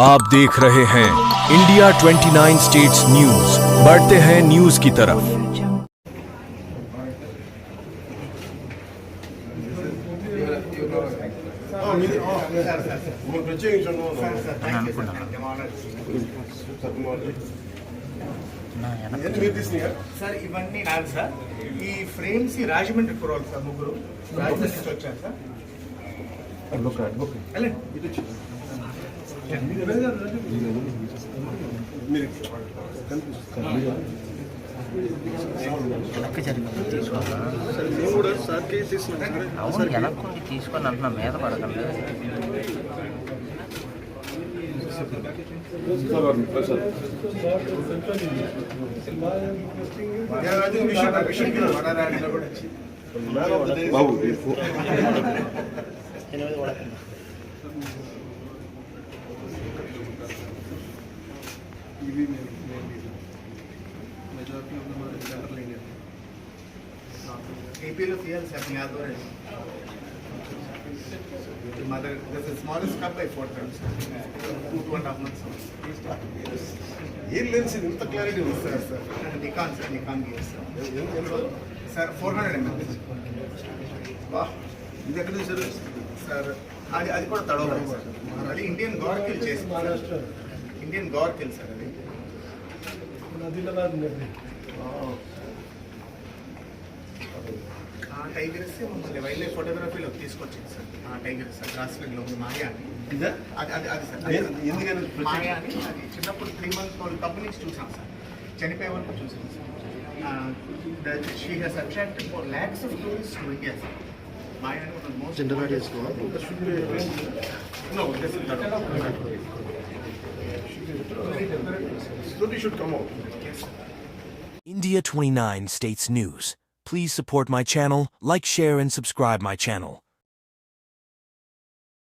आप देख रहे हैं इंडिया 29 स्टेट्स न्यूज। बढ़ते हैं न्यूज की तरफ। సార్ ఇవన్నీ కాదు సార్, ఈ ఫ్రేమ్స్ ఈ రాజమండ్రి కురాలు సార్, ముగ్గురు రాజమండ్రి నుంచి వచ్చారు సార్. వెనక్కి తీసుకొని అంటున్నా, మీద పడకండి. ఏపీలో తీయాలి సార్, మీ ఆధ్వర్యం. Mother, this is smallest cup by 4 times. 2.5 months. ఏం లెన్స్ ఇంత క్లారిటీ ఉంది Sir, sir. Nikon, sir. Nikon gears, sir. Sir, 400 ml. ఇది ఎక్కడ తీసారు సార్ అది కూడా తడవ సార్. అది ఇండియన్ గార్కిల్ చేసి, ఇండియన్ గార్కిల్ సార్ అది. ఆ టైగర్స్ మమ్మల్ని వైల్డ్ లైఫ్ ఫోటోగ్రఫీలో తీసుకొచ్చింది సార్. ఆ టైగర్ సార్ గ్రాస్లాండ్లో ఉంది, మాయా అని. అది సార్ ఎందుకని మాయా అని. అది చిన్నప్పుడు 3 months ఓల్డ్ కప్ నుంచి చూసాం సార్, చనిపోయే వరకు చూసాం sir. She has attracted for lakhs of tourists to India sir. Maya అని ఒక most slowly should come out. India 29 States News. Please support my channel, like, share and subscribe my channel.